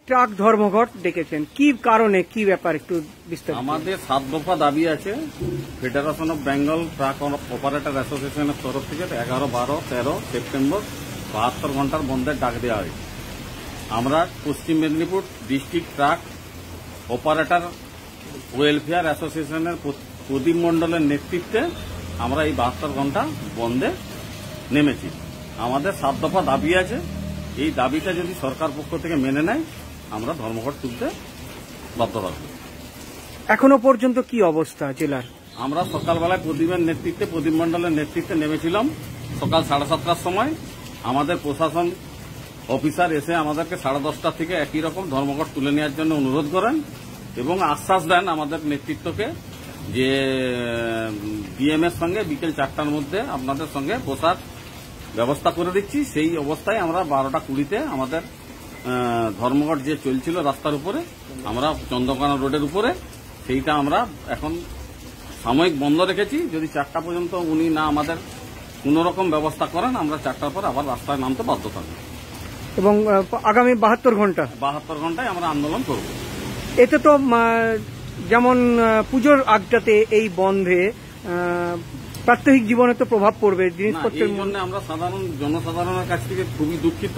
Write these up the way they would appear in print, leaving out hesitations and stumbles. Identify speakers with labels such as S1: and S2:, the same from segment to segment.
S1: Truck ধর্মঘট ডেকেছেন, কি কারণে, কি ব্যাপার একটু বিস্তারিত?
S2: আমাদের 7 দফা দাবি আছে federation of Bengal truck operator অ্যাসোসিয়েশনের তরফ থেকে 11, 12, 13 সেপ্টেম্বর 72 ঘন্টার বন্ধের ডাক দেওয়া হয়েছে। আমরা পশ্চিম Medinipur district truck operator welfare অ্যাসোসিয়েশনের প্রদীপ মণ্ডলের নেতৃত্বে আমরা এই 72 ঘন্টা বন্ধে নেমেছি। আমাদের 7 দফা দাবি আছে, এই দাবিটা যদি সরকার পক্ষ থেকে মেনে নেয় আমরা ধর্মঘট তুলতে বাধ্য থাকব।
S1: এখনো পর্যন্ত কি অবস্থা জেলার?
S2: আমরা সকালবেলায় প্রদীপের নেতৃত্বে, প্রদীপ মণ্ডলের নেতৃত্বে নেমেছিলাম সকাল 7:30টার সময়। আমাদের প্রশাসন অফিসার এসে আমাদেরকে 10:30 থেকে একই রকম ধর্মঘট তুলে নেওয়ার জন্য অনুরোধ করেন এবং আশ্বাস দেন আমাদের নেতৃত্বকে যে ডিএমের সঙ্গে বিকেল 4টার মধ্যে আপনাদের সঙ্গে বসার ব্যবস্থা করে দিচ্ছি। সেই অবস্থায় আমরা 12টা 20-তে আমাদের ধর্মঘট যে চলছিল রাস্তার উপরে, আমরা চন্দ্রকোনা রোডের উপরে, সেইটা আমরা এখন সাময়িক বন্ধ রেখেছি। যদি 4টা পর্যন্ত উনি না আমাদের কোনো রকম ব্যবস্থা করেন আমরা 4টার পর আবার রাস্তায় নামতে বাধ্য থাকবো
S1: এবং আগামী 72
S2: ঘন্টায় আমরা আন্দোলন করব।
S1: এতে তো যেমন পুজোর আগটাতে এই বন্ধে প্রাত্যহিক জীবনে তো প্রভাব পড়বে জিনিসপত্রের জন্য।
S2: আমরা জনসাধারণের কাছ থেকে খুবই দুঃখিত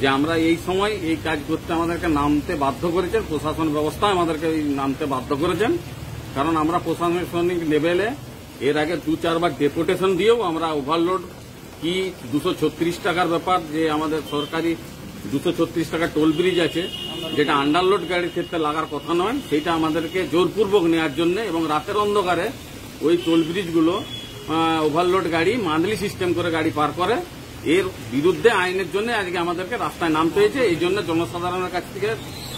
S2: যে আমরা এই সময় এই কাজ করতে আমাদেরকে নামতে বাধ্য করেছেন, প্রশাসন ব্যবস্থা আমাদেরকে নামতে বাধ্য করেছেন। কারণ আমরা প্রশাসনিক লেভেলে এর আগে 2-4 বার ডেপুটেশন দিয়েও আমরা ওভারলোড কি 236 টাকার ব্যাপার, যে আমাদের সরকারি 236 টাকা টোল ব্রিজ আছে যেটা আন্ডারলোড গাড়ির ক্ষেত্রে লাগার কথা নয়, সেটা আমাদেরকে জোরপূর্বক নেওয়ার জন্য এবং রাতের অন্ধকারে ওই টোল ব্রিজগুলো ওভারলোড গাড়ি মান্থলি সিস্টেম করে গাড়ি পার করে, এর বিরুদ্ধে আইনের জন্য আজকে আমাদেরকে রাস্তায় নামতে হয়েছে। এই জন্য জনসাধারণের কাছ থেকে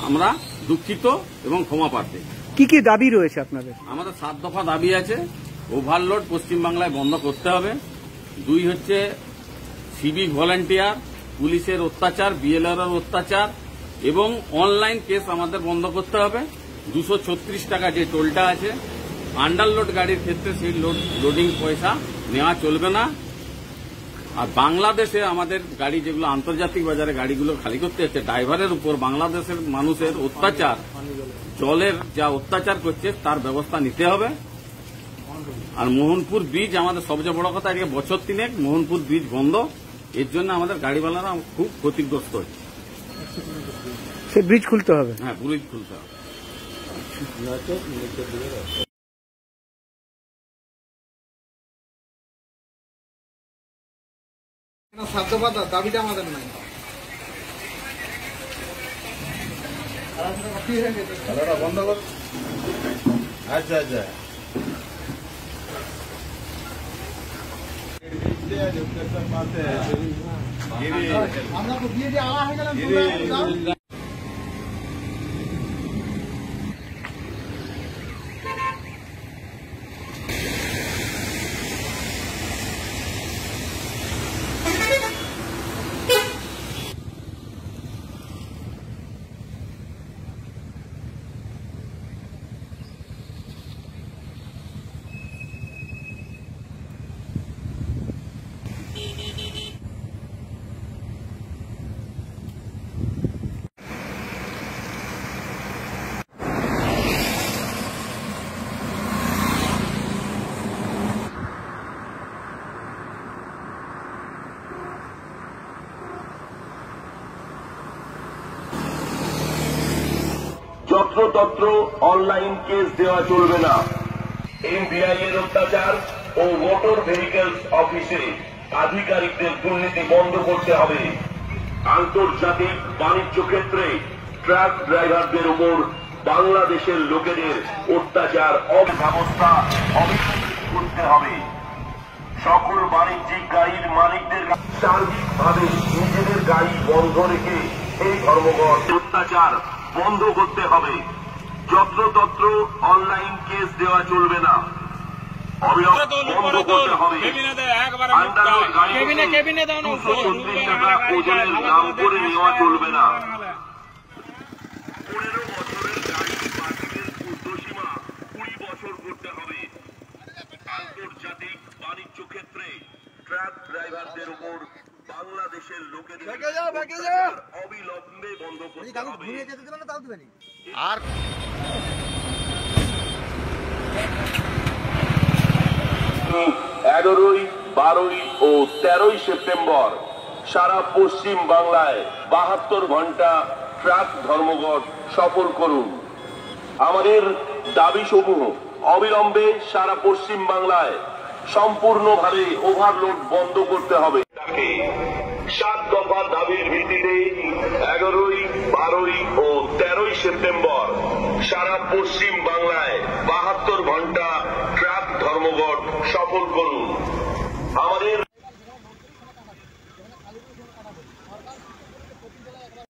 S2: আমরা দুঃখিত এবং ক্ষমা প্রার্থী।
S1: কি কি দাবি রয়েছে আপনাদের?
S2: আমাদের 7 দফা দাবি আছে। ওভারলোড পশ্চিমবাংলায় বন্ধ করতে হবে। 2 হচ্ছে সিভিক ভলান্টিয়ার, পুলিশের অত্যাচার, বিএলআর অত্যাচার এবং অনলাইন কেস আমাদের বন্ধ করতে হবে। 236 টাকা যে টোলটা আছে আন্ডারলোড গাড়ির ক্ষেত্রে সেই লোডিং পয়সা নেওয়া চলবে না। আর বাংলাদেশে আমাদের গাড়ি যেগুলো আন্তর্জাতিক বাজারে গাড়িগুলো খালি করতে হচ্ছে, ড্রাইভারের উপর বাংলাদেশের মানুষের অত্যাচার, জলের যা অত্যাচার করছে তার ব্যবস্থা নিতে হবে। আর মোহনপুর ব্রিজ আমাদের সবচেয়ে বড় কথা, আজকে বছর 3 মোহনপুর ব্রিজ বন্ধ, এর জন্য আমাদের গাড়িওয়ালারা খুব ক্ষতিগ্রস্ত হচ্ছে।
S1: সে ব্রিজ খুলতে হবে।
S2: হ্যাঁ, ব্রিজ খুলতে হবে।
S3: দাবিটা আমাদের নাই। বন্ধ কর। আচ্ছা আচ্ছা, আমরা তো দিয়ে দিয়ে আলা হয়ে গেলাম।
S4: যত্রতত্র অনলাইন কেস দেওয়া চলবে না। এমভিআই এর অত্যাচার ও মোটর ভেহিকলস অফিসে আধিকারিকদের দুর্নীতি বন্ধ করতে হবে। আন্তর্জাতিক বাণিজ্য ক্ষেত্রে ট্রাক ড্রাইভারদের উপর বাংলাদেশের লোকেদের অত্যাচার অব্যবস্থা করতে হবে। সকল বাণিজ্যিক গাড়ির মালিকদের সার্বিকভাবে নিজেদের গাড়ি বন্ধ রেখে এই ধর্মঘট অত্যাচার বন্ধ করতে হবে। যত্রতত্র অনলাইন কেস দেওয়া চলবে না, বন্ধ করতে হবে। আন্ডারলোড গাড়ি 236 টাকা ওজনের নাম করে নেওয়া চলবে না। 15 বছরের গাড়ি পার্কিংয়ের ঊর্ধ্বসীমা 20 বছর করতে হবে। আন্তর্জাতিক বাণিজ্য ক্ষেত্রে ট্রাক ড্রাইভারদের উপর বাংলাদেশের লোকেদের অবিলম্বে বন্ধ করতে হবে।
S3: আর
S4: 11, 12 ও 13 সেপ্টেম্বর সারা পশ্চিম বাংলায় 72 ঘন্টা ট্রাক ধর্মঘট সফল করুন। আমাদের দাবি সমূহ অবিলম্বে সারা পশ্চিম বাংলায় সম্পূর্ণভাবে ওভারলোড বন্ধ করতে হবে। 7 দফা দাবির ভিত্তিতে 11, 12 ও 13 সেপ্টেম্বর সারা পশ্চিম বাংলায় 72 ঘন্টা ট্রাক ধর্মঘট সফল করুন। আমাদের